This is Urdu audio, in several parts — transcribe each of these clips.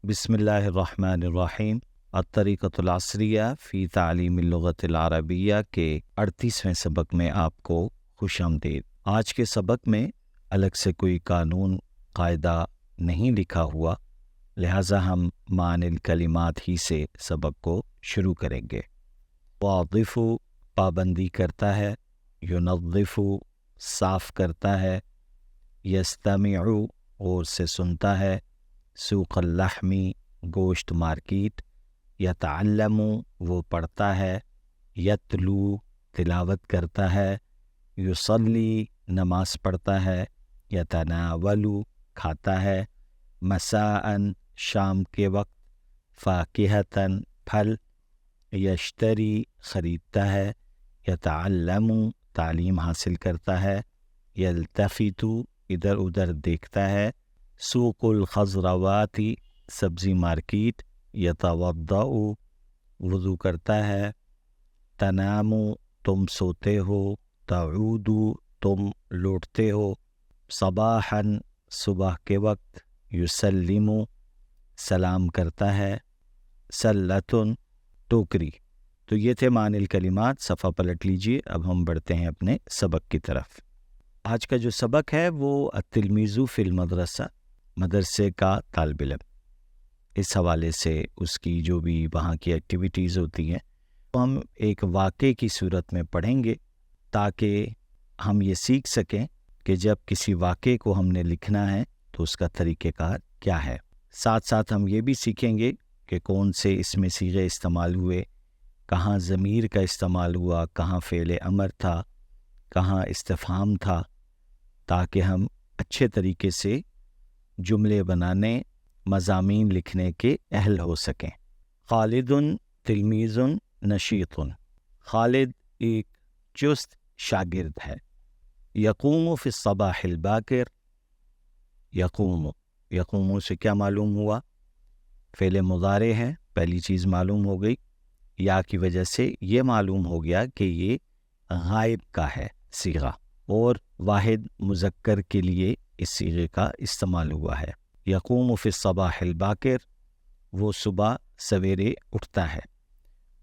بسم اللہ الرحمن الرحیم۔ الطریقۃ العصریہ فی تعلیم اللغۃ العربیہ کے 38ویں سبق میں آپ کو خوش آمدید۔ آج کے سبق میں الگ سے کوئی قانون قاعدہ نہیں لکھا ہوا، لہٰذا ہم معنی الکلمات ہی سے سبق کو شروع کریں گے۔ واضف پابندی کرتا ہے، ینظف صاف کرتا ہے، یستمع غور سے سنتا ہے، سوق اللحمی گوشت مارکیٹ، یتعلم وہ پڑھتا ہے، یتلو تلاوت کرتا ہے، یصلی نماز پڑھتا ہے، یتناول کھاتا ہے، مساء شام کے وقت، فاکہۃ پھل، یشتری خریدتا ہے، یتعلم تعلیم حاصل کرتا ہے، یلتفت ادھر ادھر دیکھتا ہے، سوق الخضروات سبزی مارکیٹ، یتوضأ وضو کرتا ہے، تنام تم سوتے ہو، تعود تم لوٹتے ہو، صباحا صبح کے وقت، یسلم سلام کرتا ہے، سلۃ ٹوکری۔ تو یہ تھے معنی الکلمات۔ صفحہ پلٹ لیجئے، اب ہم بڑھتے ہیں اپنے سبق کی طرف۔ آج کا جو سبق ہے وہ التلمیذ فی المدرسہ، مدرسے کا طالب علم، اس حوالے سے اس کی جو بھی وہاں کی ایکٹیویٹیز ہوتی ہیں وہ ہم ایک واقعے کی صورت میں پڑھیں گے، تاکہ ہم یہ سیکھ سکیں کہ جب کسی واقعے کو ہم نے لکھنا ہے تو اس کا طریقہ کار کیا ہے۔ ساتھ ساتھ ہم یہ بھی سیکھیں گے کہ کون سے اس میں صیغے استعمال ہوئے، کہاں ضمیر کا استعمال ہوا، کہاں فعل امر تھا، کہاں استفہام تھا، تاکہ ہم اچھے طریقے سے جملے بنانے، مضامین لکھنے کے اہل ہو سکیں۔ خالد تلمیذ نشیط، خالد ایک چست شاگرد ہے۔ یقوم فی الصباح الباکر، یقوم سے کیا معلوم ہوا؟ فعل مضارع ہے، پہلی چیز معلوم ہو گئی۔ یا کی وجہ سے یہ معلوم ہو گیا کہ یہ غائب کا ہے صیغہ، اور واحد مذکر کے لیے اس صیغے کا استعمال ہوا ہے۔ یقوم فی الصباح الباکر، وہ صبح سویرے اٹھتا ہے۔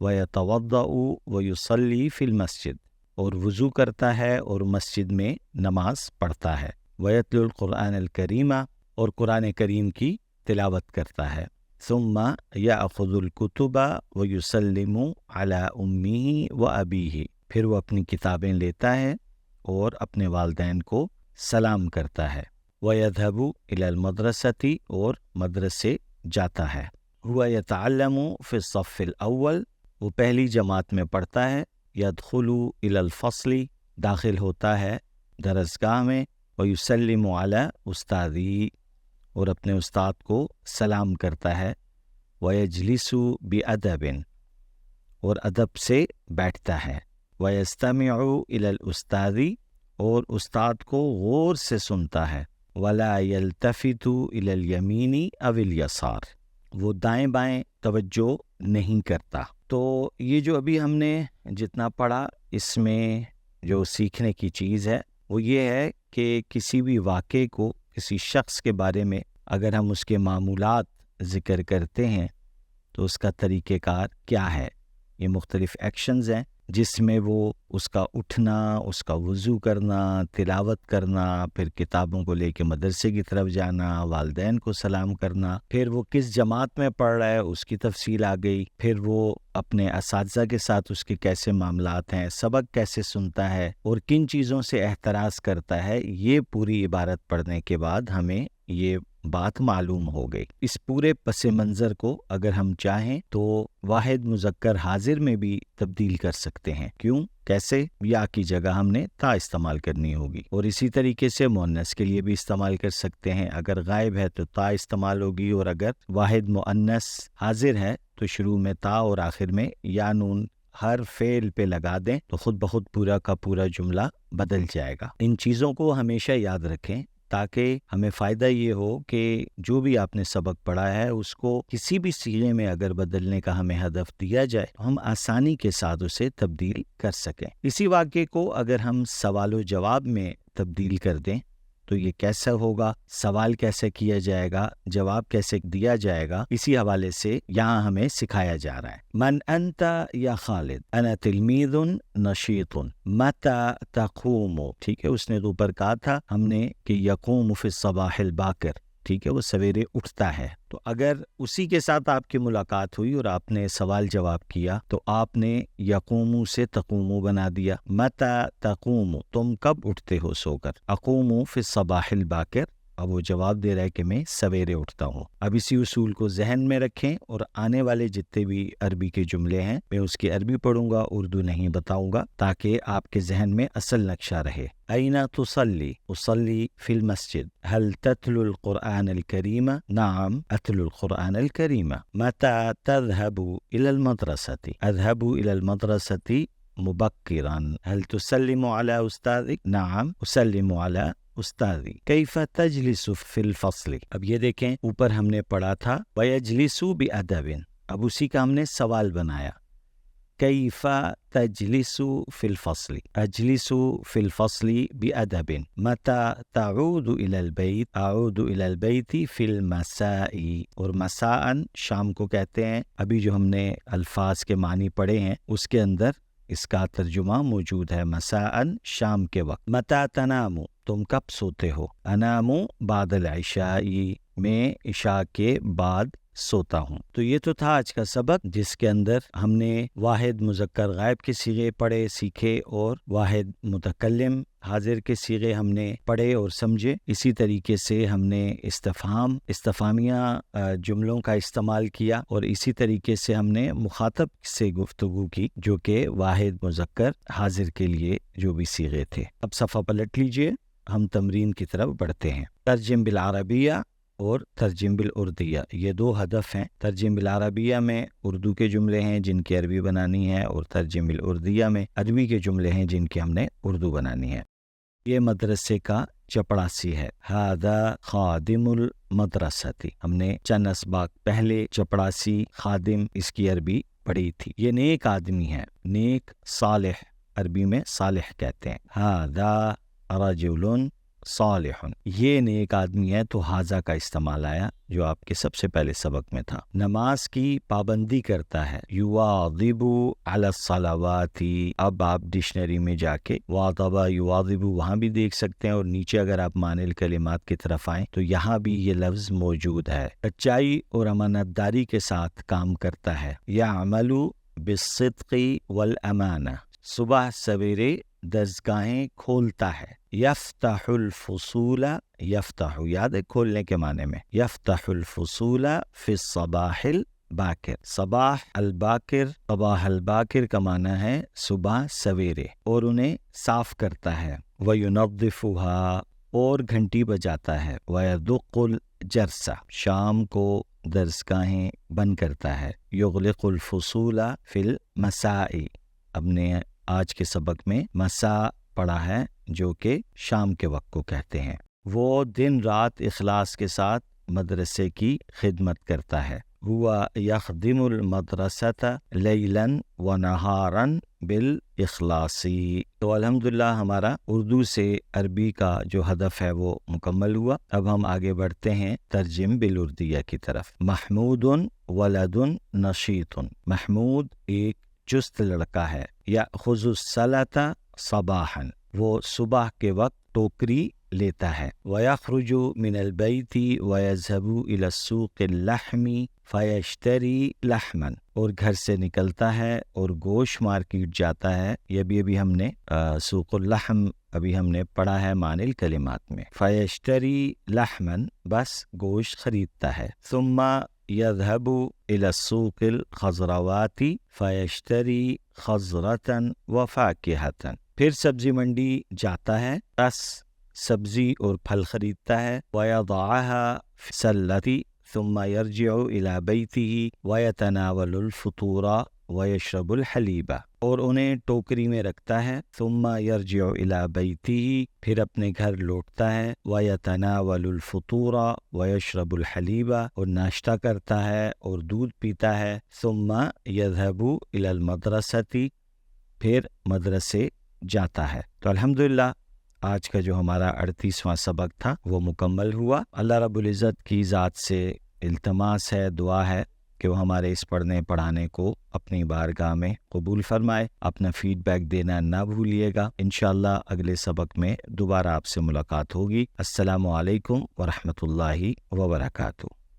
وَيَتَوَضَّأُ وَيُصَلِّي فِي الْمَسْجِدِ، اور وضو کرتا ہے اور مسجد میں نماز پڑھتا ہے۔ وَيَتْلُو الْقُرْآنَ الْكَرِيمَ، اور قرآن کریم کی تلاوت کرتا ہے۔ ثُمَّ يَأْخُذُ الْكُتُبَ وَيُسَلِّمُ عَلَى أُمِّهِ وَأَبِيهِ، پھر وہ اپنی کتابیں لیتا ہے اور اپنے والدین کو سلام کرتا ہے۔ وَيَذْهَبُ إِلَى الْمَدْرَسَةِ، اور مدرسے جاتا ہے۔ هُوَ يَتَعَلَّمُ فِي الصَّفِّ الْأَوَّلِ، وہ پہلی جماعت میں پڑھتا ہے۔ يَدْخُلُ إِلَى الْفَصْلِ، داخل ہوتا ہے درسگاہ میں۔ وَيُسَلِّمُ عَلَى أُسْتَاذِهِ، اور اپنے استاد کو سلام کرتا ہے۔ وَيَجْلِسُ بِأَدَبٍ، اور ادب سے بیٹھتا ہے۔ وَيَسْتَمِعُ إِلَى الْأُسْتَاذِ، اور استاد کو غور سے سنتا ہے۔ وَلَا يَلْتَفِتُ إِلَى الْيَمِينِ أَوِ الْيَسَارِ، وہ دائیں بائیں توجہ نہیں کرتا۔ تو یہ جو ابھی ہم نے جتنا پڑھا، اس میں جو سیکھنے کی چیز ہے وہ یہ ہے کہ کسی بھی واقعے کو، کسی شخص کے بارے میں اگر ہم اس کے معمولات ذکر کرتے ہیں تو اس کا طریقہ کار کیا ہے۔ یہ مختلف ایکشنز ہیں جس میں وہ اس کا اٹھنا، اس کا وضو کرنا، تلاوت کرنا، پھر کتابوں کو لے کے مدرسے کی طرف جانا، والدین کو سلام کرنا، پھر وہ کس جماعت میں پڑھ رہا ہے اس کی تفصیل آ گئی، پھر وہ اپنے اساتذہ کے ساتھ اس کے کیسے معاملات ہیں، سبق کیسے سنتا ہے اور کن چیزوں سے احتراز کرتا ہے۔ یہ پوری عبارت پڑھنے کے بعد ہمیں یہ بات معلوم ہو گئی۔ اس پورے پس منظر کو اگر ہم چاہیں تو واحد مذکر حاضر میں بھی تبدیل کر سکتے ہیں۔ کیوں؟ کیسے؟ یا کی جگہ ہم نے تا استعمال کرنی ہوگی، اور اسی طریقے سے مؤنث کے لیے بھی استعمال کر سکتے ہیں۔ اگر غائب ہے تو تا استعمال ہوگی، اور اگر واحد مؤنث حاضر ہے تو شروع میں تا اور آخر میں یا نون ہر فعل پہ لگا دیں تو خود بخود پورا کا پورا جملہ بدل جائے گا۔ ان چیزوں کو ہمیشہ یاد رکھیں تاکہ ہمیں فائدہ یہ ہو کہ جو بھی آپ نے سبق پڑھا ہے اس کو کسی بھی صیغے میں اگر بدلنے کا ہمیں ہدف دیا جائے ہم آسانی کے ساتھ اسے تبدیل کر سکیں۔ اسی واقعے کو اگر ہم سوال و جواب میں تبدیل کر دیں تو یہ کیسا ہوگا، سوال کیسے کیا جائے گا، جواب کیسے دیا جائے گا، اسی حوالے سے یہاں ہمیں سکھایا جا رہا ہے۔ من انت یا خالد، انا تلمیذ نشیط، متى تقوم، ٹھیک ہے، اس نے اوپر کہا تھا ہم نے کہ یقوم فی الصباح الباکر، ٹھیک ہے، وہ سویرے اٹھتا ہے۔ تو اگر اسی کے ساتھ آپ کی ملاقات ہوئی اور آپ نے سوال جواب کیا تو آپ نے یقوم سے تقوم بنا دیا۔ متى تقوم، تم کب اٹھتے ہو سو کر، اقوم فی الصباح الباکر، اب وہ جواب دے رہا ہے کہ میں سویرے اٹھتا ہوں۔ اب اسی اصول کو ذہن میں رکھیں اور آنے والے جتنے بھی عربی کے جملے ہیں میں اس کی عربی پڑھوں گا، اردو نہیں بتاؤں گا، تاکہ آپ کے ذہن میں اصل نقشہ رہے۔ أين تصلي؟ أصلي في المسجد. هل تتلو القرآن الكريم؟ نعم أتلو القرآن الكريم. متى تذهب إلى المدرسة؟ أذهب إلى المدرسة مبكرا. هل تسلم على أستاذك؟ نعم أسلم على استاذی۔ کیف تجلس فی الفصل، اب یہ دیکھیں اوپر ہم نے پڑھا تھا ویجلس بأدب، اب اسی کا ہم نے سوال بنایا، کیف تجلس فی الفصل، اجلس فی الفصل بأدب، متى تعود إلى البيت؟ اعود إلى البيت فی المساء، اور مساء شام کو کہتے ہیں۔ ابھی جو ہم نے الفاظ کے معنی پڑھے ہیں اس کے اندر اس کا ترجمہ موجود ہے، مساء شام کے وقت۔ متى تنام، تم کب سوتے ہو؟ انام بعد العشاء، میں عشاء کے بعد سوتا ہوں۔ تو یہ تو تھا آج کا سبق جس کے اندر ہم نے واحد مذکر غائب کے صیغے پڑھے سیکھے اور واحد متکلم حاضر کے صیغے ہم نے پڑھے اور سمجھے۔ اسی طریقے سے ہم نے استفہامیہ جملوں کا استعمال کیا اور اسی طریقے سے ہم نے مخاطب سے گفتگو کی جو کہ واحد مذکر حاضر کے لیے جو بھی صیغے تھے۔ اب صفحہ پلٹ لیجئے، ہم تمرین کی طرف بڑھتے ہیں۔ ترجم بالعربیہ اور ترجم بالاردیہ، یہ دو ہدف ہیں۔ ترجم بالعربیہ میں اردو کے جملے ہیں جن کی عربی بنانی ہے، اور ترجم بالاردیہ میں عربی کے جملے ہیں جن کی ہم نے اردو بنانی ہے۔ یہ مدرسے کا چپڑاسی ہے، ھذا خادم المدرسۃ، ہم نے چند اسباق پہلے چپڑاسی خادم اس کی عربی پڑھی تھی۔ یہ نیک آدمی ہے، نیک صالح، عربی میں صالح کہتے ہیں۔ ھذا رجل صالح، یہ نیک آدمی ہے، تو ھذا کا استعمال آیا جو آپ کے سب سے پہلے سبق میں تھا۔ نماز کی پابندی کرتا ہے، یواظب علی الصلوات، اب آپ ڈکشنری میں جا کے واظب یواظب وہاں بھی دیکھ سکتے ہیں، اور نیچے اگر آپ معنی الکلمات کی طرف آئیں تو یہاں بھی یہ لفظ موجود ہے۔ سچائی اور امانت داری کے ساتھ کام کرتا ہے، یعمل بالصدق والامانہ، صبح سویرے درسگاہیں کھولتا ہے۔ یفتح الفصول، یفتح یاد ہے کھولنے کے معنی میں، یفتح الفصول فی الصباح الباکر، صباح الباکر، صباح الباکر کا معنی ہے صبح سویرے، اور انہیں صاف کرتا ہے۔ وینظفها، اور گھنٹی بجاتا ہے۔ ویدق الجرس، شام کو درسگاہیں بند کرتا ہے۔ یغلق الفصول فی المساء، اب نے آج کے سبق میں مساء پڑھا ہے جو کہ شام کے وقت کو کہتے ہیں۔ وہ دن رات اخلاص کے ساتھ مدرسے کی خدمت کرتا ہے۔ ہوا یخدم المدرسۃ لیلا ونہارا بالاخلاص، تو الحمدللہ ہمارا اردو سے عربی کا جو ہدف ہے وہ مکمل ہوا۔ اب ہم آگے بڑھتے ہیں ترجم بالاردیہ کی طرف۔ محمود ولد نشیط، محمود ایک چست لڑکا ہے۔ یأخذ الصلاۃ صباحا، وہ صبح کے وقت ٹوکری لیتا ہے۔ ویخرج من البیت ویذهب الى السوق اللحم فیشتری لحما، اور گھر سے نکلتا ہے اور گوشت مارکیٹ جاتا ہے۔ یہ بھی ہم نے سوق اللحم ابھی ہم نے پڑھا ہے معنی الکلمات میں۔ فیشتری لحما، بس گوشت خریدتا ہے۔ ثم يذهب إلى السوق الخضروات فيشتري خضرة وفاكهة، پھر سبزی منڈی جاتا ہے، بس سبزی اور پھل خریدتا ہے۔ ويضعها في السلة ثم يرجع إلى بيته ويتناول الفطور ويشرب الحليب، اور انہیں ٹوکری میں رکھتا ہے۔ ثم يرجع إلى بيته، پھر اپنے گھر لوٹتا ہے۔ ويتناول الفطور ويشرب الحليب، اور ناشتہ کرتا ہے اور دودھ پیتا ہے۔ ثم يذهب إلى المدرسة، پھر مدرسے جاتا ہے۔ تو الحمدللہ آج کا جو ہمارا 38واں سبق تھا وہ مکمل ہوا۔ اللہ رب العزت کی ذات سے التماس ہے، دعا ہے کہ وہ ہمارے اس پڑھنے پڑھانے کو اپنی بارگاہ میں قبول فرمائے۔ اپنا فیڈ بیک دینا نہ بھولیے گا۔ انشاءاللہ اگلے سبق میں دوبارہ آپ سے ملاقات ہوگی۔ السلام علیکم ورحمۃ اللہ وبرکاتہ۔